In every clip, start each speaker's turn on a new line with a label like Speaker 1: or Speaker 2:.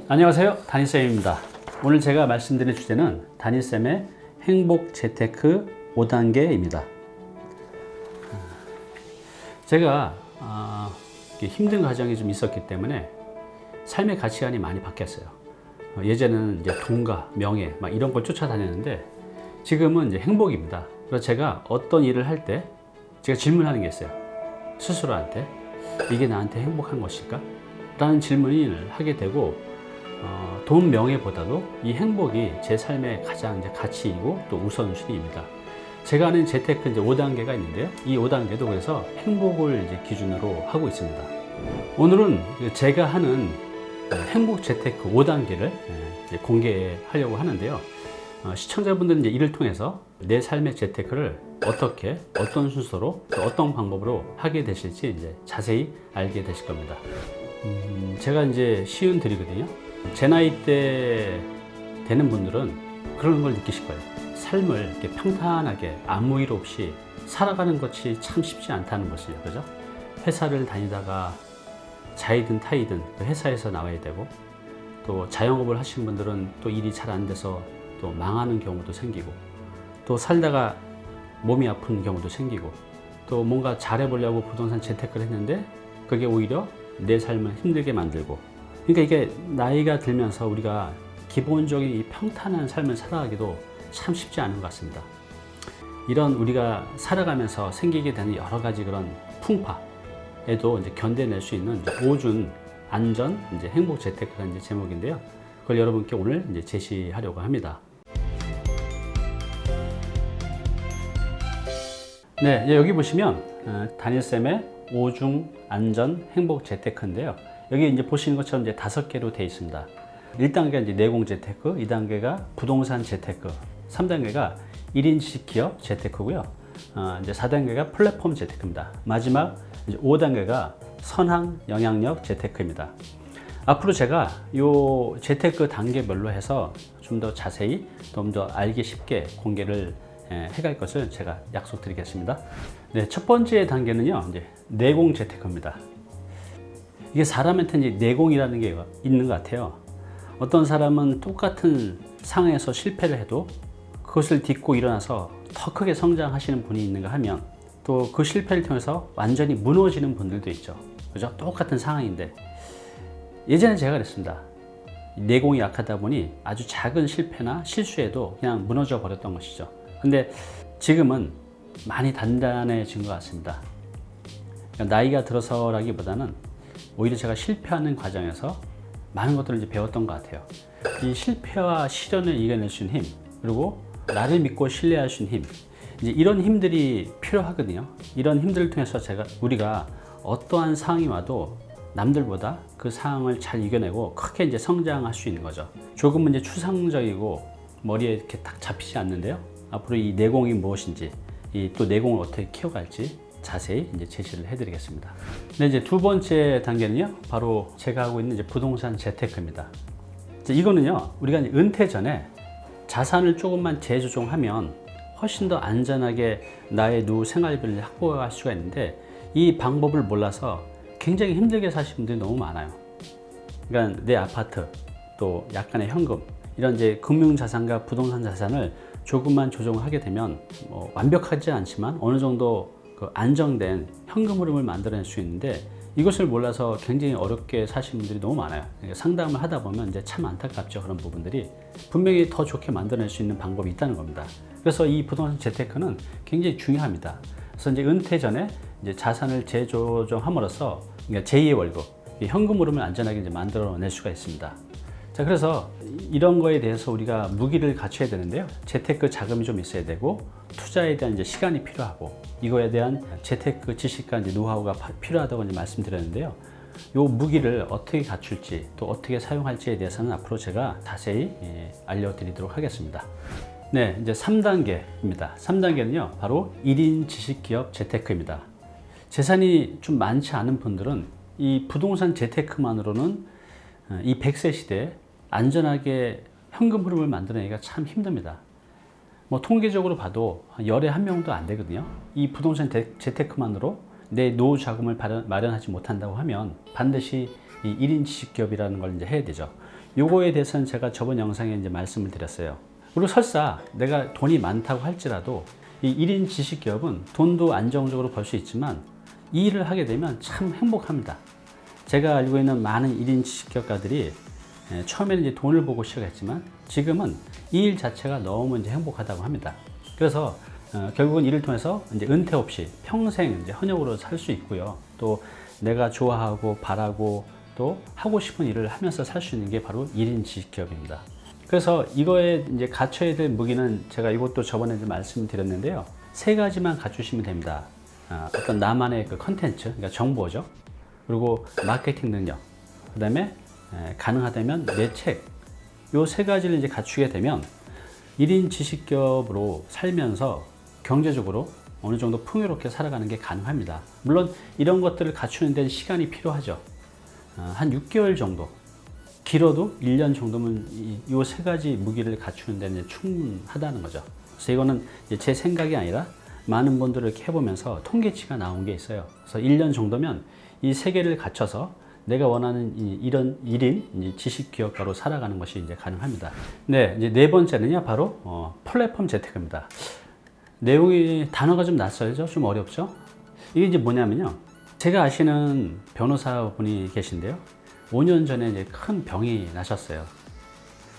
Speaker 1: 안녕하세요, 다니쌤입니다. 오늘 제가 말씀드릴 주제는 다니쌤의 행복 재테크 5단계입니다. 제가 힘든 과정이 좀 있었기 때문에 삶의 가치관이 많이 바뀌었어요. 예전에는 이제 돈과 명예 막 이런 걸 쫓아다녔는데 지금은 이제 행복입니다. 그래서 제가 어떤 일을 할 때 제가 질문하는 게 있어요. 스스로한테 이게 나한테 행복한 것일까? 라는 질문을 하게 되고 돈 명예보다도 이 행복이 제 삶의 가장 이제 가치이고 또 우선순위입니다. 제가 하는 재테크 이제 5단계가 있는데요. 이 5단계도 그래서 행복을 이제 기준으로 하고 있습니다. 오늘은 제가 하는 행복 재테크 5단계를 공개하려고 하는데요. 시청자분들은 이제 이를 통해서 내 삶의 재테크를 어떻게, 어떤 순서로, 또 어떤 방법으로 하게 되실지 이제 자세히 알게 되실 겁니다. 제가 이제 시은 드리거든요. 제 나이 때 되는 분들은 그런 걸 느끼실 거예요. 삶을 이렇게 평탄하게 아무 일 없이 살아가는 것이 참 쉽지 않다는 것을요. 그죠? 회사를 다니다가 자이든 타이든 그 회사에서 나와야 되고, 또 자영업을 하시는 분들은 또 일이 잘 안 돼서 또 망하는 경우도 생기고, 또 살다가 몸이 아픈 경우도 생기고, 또 뭔가 잘해보려고 부동산 재테크를 했는데 그게 오히려 내 삶을 힘들게 만들고, 그러니까 이게 나이가 들면서 우리가 기본적인 이 평탄한 삶을 살아가기도 참 쉽지 않은 것 같습니다. 이런 우리가 살아가면서 생기게 되는 여러 가지 그런 풍파에도 이제 견뎌낼 수 있는 오준 안전 이제 행복 재테크라는 이제 제목인데요. 그걸 여러분께 오늘 이제 제시하려고 합니다. 네, 여기 보시면 다니쌤의 오중 안전 행복 재테크인데요. 여기 이제 보시는 것처럼 이제 5개로 되어 있습니다. 1단계가 이제 내공 재테크, 2단계가 부동산 재테크, 3단계가 1인 지식 기업 재테크고요. 이제 4단계가 플랫폼 재테크입니다. 마지막 이제 5단계가 선한 영향력 재테크입니다. 앞으로 제가 이 재테크 단계별로 해서 좀 더 자세히, 좀 더 알기 쉽게 공개를 해갈 것을 제가 약속드리겠습니다. 네, 첫 번째 단계는요, 이제 내공 재테크입니다. 이게 사람한테 이제 내공이라는 게 있는 것 같아요. 어떤 사람은 똑같은 상황에서 실패를 해도 그것을 딛고 일어나서 더 크게 성장하시는 분이 있는가 하면, 또 그 실패를 통해서 완전히 무너지는 분들도 있죠. 그죠? 똑같은 상황인데, 예전에 제가 그랬습니다. 내공이 약하다 보니 아주 작은 실패나 실수에도 그냥 무너져 버렸던 것이죠. 근데 지금은 많이 단단해진 것 같습니다. 그러니까 나이가 들어서라기보다는 오히려 제가 실패하는 과정에서 많은 것들을 이제 배웠던 것 같아요. 이 실패와 시련을 이겨낼 수 있는 힘, 그리고 나를 믿고 신뢰할 수 있는 힘, 이제 이런 힘들이 필요하거든요. 이런 힘들을 통해서 우리가 어떠한 상황이 와도 남들보다 그 상황을 잘 이겨내고 크게 이제 성장할 수 있는 거죠. 조금은 이제 추상적이고 머리에 이렇게 딱 잡히지 않는데요. 앞으로 이 내공이 무엇인지, 이 또 내공을 어떻게 키워갈지 자세히 이제 제시를 해드리겠습니다. 네, 이제 두 번째 단계는요, 바로 제가 하고 있는 이제 부동산 재테크입니다. 이거는요, 우리가 이제 은퇴 전에 자산을 조금만 재조정하면 훨씬 더 안전하게 나의 노후 생활비를 확보할 수가 있는데, 이 방법을 몰라서 굉장히 힘들게 사시는 분들이 너무 많아요. 그러니까 내 아파트, 또 약간의 현금, 이런 이제 금융자산과 부동산 자산을 조금만 조정하게 되면 완벽하지 않지만 어느 정도 그 안정된 현금 흐름을 만들어낼 수 있는데, 이것을 몰라서 굉장히 어렵게 사시는 분들이 너무 많아요. 그러니까 상담을 하다 보면 이제 참 안타깝죠. 그런 부분들이 분명히 더 좋게 만들어낼 수 있는 방법이 있다는 겁니다. 그래서 이 부동산 재테크는 굉장히 중요합니다. 그래서 이제 은퇴 전에 이제 자산을 재조정함으로써 그러니까 제2의 월급, 현금 흐름을 안전하게 이제 만들어낼 수가 있습니다. 자, 그래서 이런 거에 대해서 우리가 무기를 갖춰야 되는데요. 재테크 자금이 좀 있어야 되고, 투자에 대한 이제 시간이 필요하고, 이거에 대한 재테크 지식과 이제 노하우가 필요하다고 이제 말씀드렸는데요. 요 무기를 어떻게 갖출지, 또 어떻게 사용할지에 대해서는 앞으로 제가 자세히 알려드리도록 하겠습니다. 네, 이제 3단계입니다. 3단계는요, 바로 1인 지식기업 재테크입니다. 재산이 좀 많지 않은 분들은 이 부동산 재테크만으로는 이 100세 시대에 안전하게 현금 흐름을 만들어내기가 참 힘듭니다. 뭐 통계적으로 봐도 열에 한 명도 안 되거든요. 이 부동산 재테크만으로 내 노후 자금을 마련하지 못한다고 하면 반드시 이 1인 지식기업이라는 걸 이제 해야 되죠. 요거에 대해서는 제가 저번 영상에 이제 말씀을 드렸어요. 그리고 설사 내가 돈이 많다고 할지라도 이 1인 지식기업은 돈도 안정적으로 벌 수 있지만 이 일을 하게 되면 참 행복합니다. 제가 알고 있는 많은 1인 지식기업가들이 처음에는 이제 돈을 보고 시작했지만 지금은 이 일 자체가 너무 이제 행복하다고 합니다. 그래서 결국은 이를 통해서 이제 은퇴 없이 평생 이제 헌역으로 살 수 있고요. 또 내가 좋아하고 바라고 또 하고 싶은 일을 하면서 살 수 있는 게 바로 1인 지식기업입니다. 그래서 이거에 이제 갖춰야 될 무기는 제가 이것도 저번에 말씀드렸는데요. 세 가지만 갖추시면 됩니다. 어떤 나만의 그 컨텐츠, 그러니까 정보죠. 그리고 마케팅 능력, 그 다음에 가능하다면 내 책, 요 세 가지를 이제 갖추게 되면 1인 지식기업으로 살면서 경제적으로 어느 정도 풍요롭게 살아가는 게 가능합니다. 물론 이런 것들을 갖추는 데는 시간이 필요하죠. 한 6개월 정도, 길어도 1년 정도면 이 세 가지 무기를 갖추는 데는 충분하다는 거죠. 그래서 이거는 제 생각이 아니라 많은 분들을 이렇게 해보면서 통계치가 나온 게 있어요. 그래서 1년 정도면 이 세 개를 갖춰서 내가 원하는 이런 1인 지식기업가로 살아가는 것이 이제 가능합니다. 네, 이제 네 번째는요, 바로 플랫폼 재테크입니다. 내용이 단어가 좀 낯설죠? 좀 어렵죠? 이게 이제 뭐냐면요. 제가 아시는 변호사분이 계신데요. 5년 전에 이제 큰 병이 나셨어요.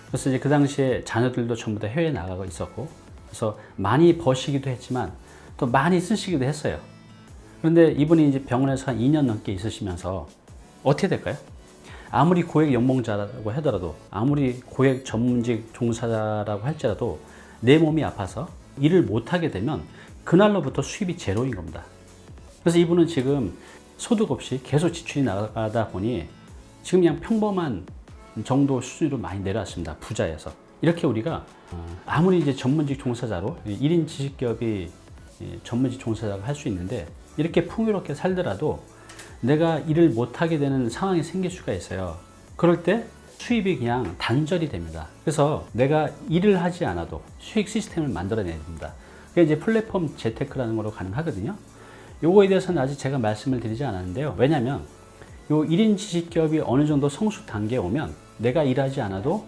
Speaker 1: 그래서 이제 그 당시에 자녀들도 전부 다 해외에 나가고 있었고, 그래서 많이 버시기도 했지만 또 많이 쓰시기도 했어요. 그런데 이분이 이제 병원에서 한 2년 넘게 있으시면서 어떻게 될까요? 아무리 고액 연봉자라고 하더라도, 아무리 고액 전문직 종사자라고 할지라도 내 몸이 아파서 일을 못하게 되면 그날로부터 수입이 제로인 겁니다. 그래서 이분은 지금 소득 없이 계속 지출이 나가다 보니 지금 그냥 평범한 정도 수준으로 많이 내려왔습니다. 부자에서. 이렇게 우리가 아무리 이제 전문직 종사자로 1인 지식기업이 전문직 종사자가 할 수 있는데 이렇게 풍요롭게 살더라도 내가 일을 못하게 되는 상황이 생길 수가 있어요. 그럴 때 수입이 그냥 단절이 됩니다. 그래서 내가 일을 하지 않아도 수익 시스템을 만들어내야 됩니다. 그게 이제 플랫폼 재테크라는 걸로 가능하거든요. 요거에 대해서는 아직 제가 말씀을 드리지 않았는데요. 왜냐하면 요 1인 지식기업이 어느 정도 성숙 단계에 오면 내가 일하지 않아도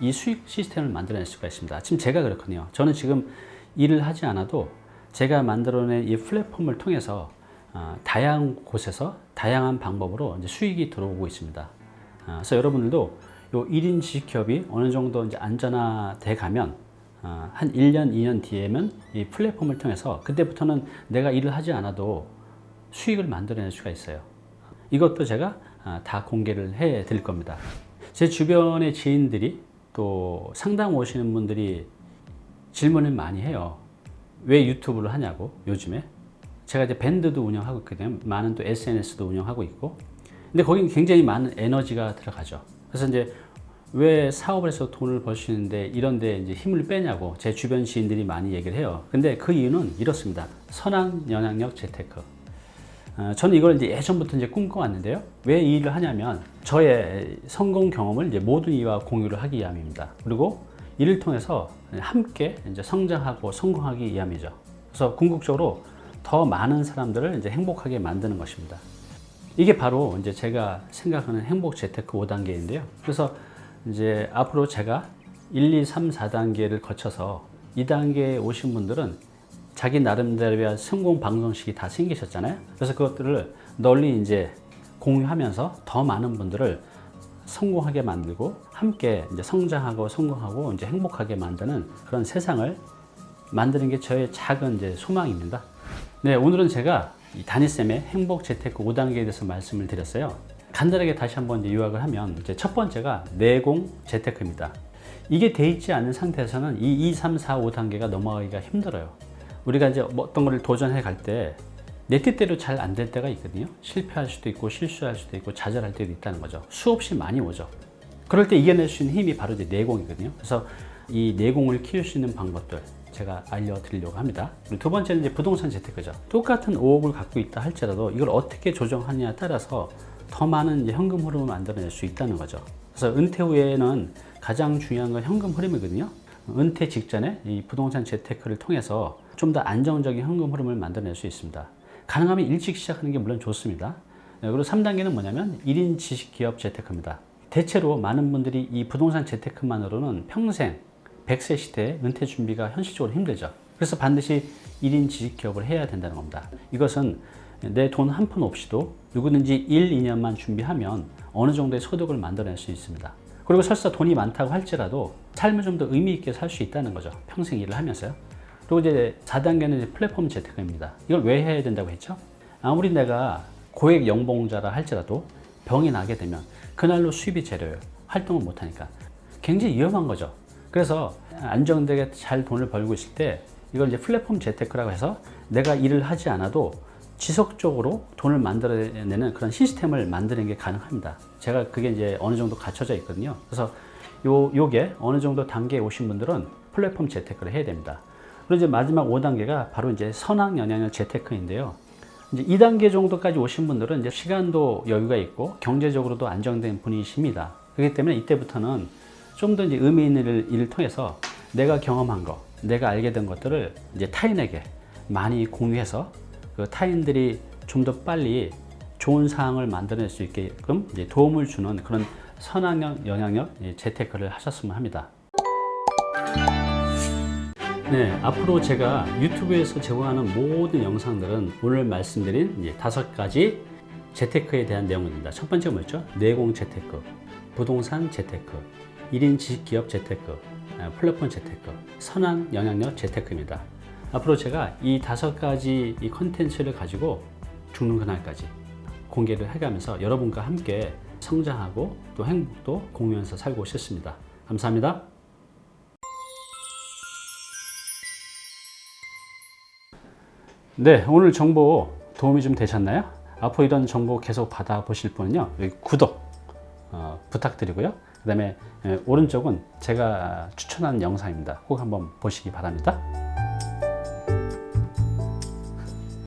Speaker 1: 이 수익 시스템을 만들어낼 수가 있습니다. 지금 제가 그렇거든요. 저는 지금 일을 하지 않아도 제가 만들어낸 이 플랫폼을 통해서 다양한 곳에서 다양한 방법으로 이제 수익이 들어오고 있습니다. 그래서 여러분들도 요 1인 지식기업이 어느 정도 이제 안전화돼 가면 한 1년, 2년 뒤에면 이 플랫폼을 통해서 그때부터는 내가 일을 하지 않아도 수익을 만들어낼 수가 있어요. 이것도 제가 다 공개를 해 드릴 겁니다. 제 주변의 지인들이 또 상담 오시는 분들이 질문을 많이 해요. 왜 유튜브를 하냐고, 요즘에. 제가 이제 밴드도 운영하고 있거든요. 많은 또 SNS도 운영하고 있고. 근데 거기는 굉장히 많은 에너지가 들어가죠. 그래서 이제 왜 사업을 해서 돈을 벌 수 있는데 이런 데 이제 힘을 빼냐고 제 주변 지인들이 많이 얘기를 해요. 근데 그 이유는 이렇습니다. 선한 영향력 재테크. 저는 이걸 이제 예전부터 이제 꿈꿔왔는데요. 왜 이 일을 하냐면 저의 성공 경험을 이제 모든 이와 공유를 하기 위함입니다. 그리고 이를 통해서 함께 이제 성장하고 성공하기 위함이죠. 그래서 궁극적으로 더 많은 사람들을 이제 행복하게 만드는 것입니다. 이게 바로 이제 제가 생각하는 행복 재테크 5단계인데요. 그래서 이제 앞으로 제가 1, 2, 3, 4단계를 거쳐서 2단계에 오신 분들은 자기 나름대로의 성공 방정식이 다 생기셨잖아요. 그래서 그것들을 널리 이제 공유하면서 더 많은 분들을 성공하게 만들고 함께 이제 성장하고 성공하고 이제 행복하게 만드는 그런 세상을 만드는 게 저의 작은 이제 소망입니다. 네, 오늘은 제가 이 다니쌤의 행복 재테크 5단계에 대해서 말씀을 드렸어요. 간단하게 다시 한번 이제 요약을 하면 이제 첫 번째가 내공 재테크입니다. 이게 돼 있지 않은 상태에서는 이 2, 3, 4, 5단계가 넘어가기가 힘들어요. 우리가 이제 어떤 거를 도전해 갈 때 내 뜻대로 잘 안 될 때가 있거든요. 실패할 수도 있고 실수할 수도 있고 좌절할 때도 있다는 거죠. 수없이 많이 오죠. 그럴 때 이겨낼 수 있는 힘이 바로 이제 내공이거든요. 그래서 이 내공을 키울 수 있는 방법들 제가 알려드리려고 합니다. 그리고 두 번째는 이제 부동산 재테크죠. 똑같은 5억을 갖고 있다 할지라도 이걸 어떻게 조정하느냐에 따라서 더 많은 이제 현금 흐름을 만들어낼 수 있다는 거죠. 그래서 은퇴 후에는 가장 중요한 건 현금 흐름이거든요. 은퇴 직전에 이 부동산 재테크를 통해서 좀 더 안정적인 현금 흐름을 만들어낼 수 있습니다. 가능하면 일찍 시작하는 게 물론 좋습니다. 그리고 3단계는 뭐냐면 1인 지식기업 재테크입니다. 대체로 많은 분들이 이 부동산 재테크만으로는 평생 100세 시대에 은퇴 준비가 현실적으로 힘들죠. 그래서 반드시 1인 지식기업을 해야 된다는 겁니다. 이것은 내 돈 한 푼 없이도 누구든지 1, 2년만 준비하면 어느 정도의 소득을 만들어낼 수 있습니다. 그리고 설사 돈이 많다고 할지라도 삶을 좀 더 의미 있게 살 수 있다는 거죠. 평생 일을 하면서요. 그리고 이제 4단계는 이제 플랫폼 재테크입니다. 이걸 왜 해야 된다고 했죠? 아무리 내가 고액 연봉자라 할지라도 병이 나게 되면 그날로 수입이 제로예요. 활동을 못하니까. 굉장히 위험한 거죠. 그래서 안정되게 잘 돈을 벌고 있을 때 이걸 이제 플랫폼 재테크라고 해서 내가 일을 하지 않아도 지속적으로 돈을 만들어내는 그런 시스템을 만드는 게 가능합니다. 제가 그게 이제 어느 정도 갖춰져 있거든요. 그래서 요게 어느 정도 단계에 오신 분들은 플랫폼 재테크를 해야 됩니다. 그리고 이제 마지막 5단계가 바로 이제 선악 영향력 재테크인데요. 이제 2단계 정도까지 오신 분들은 이제 시간도 여유가 있고 경제적으로도 안정된 분이십니다. 그렇기 때문에 이때부터는 좀 더 이제 의미 있는 일을 통해서 내가 경험한 거, 내가 알게 된 것들을 이제 타인에게 많이 공유해서 그 타인들이 좀 더 빨리 좋은 상황을 만들어낼 수 있게끔 이제 도움을 주는 그런 선악 영향력 재테크를 하셨으면 합니다. 네, 앞으로 제가 유튜브에서 제공하는 모든 영상들은 오늘 말씀드린 이제 5가지 재테크에 대한 내용입니다. 첫 번째가 뭐였죠? 내공 재테크, 부동산 재테크, 1인 지식기업 재테크, 플랫폼 재테크, 선한 영향력 재테크입니다. 앞으로 제가 이 5가지 이 컨텐츠를 가지고 죽는 그날까지 공개를 해가면서 여러분과 함께 성장하고 또 행복도 공유하면서 살고 싶습니다. 감사합니다. 네, 오늘 정보 도움이 좀 되셨나요? 앞으로 이런 정보 계속 받아보실 분은요, 여기 구독 부탁드리고요. 그 다음에 오른쪽은 제가 추천한 영상입니다. 꼭 한번 보시기 바랍니다.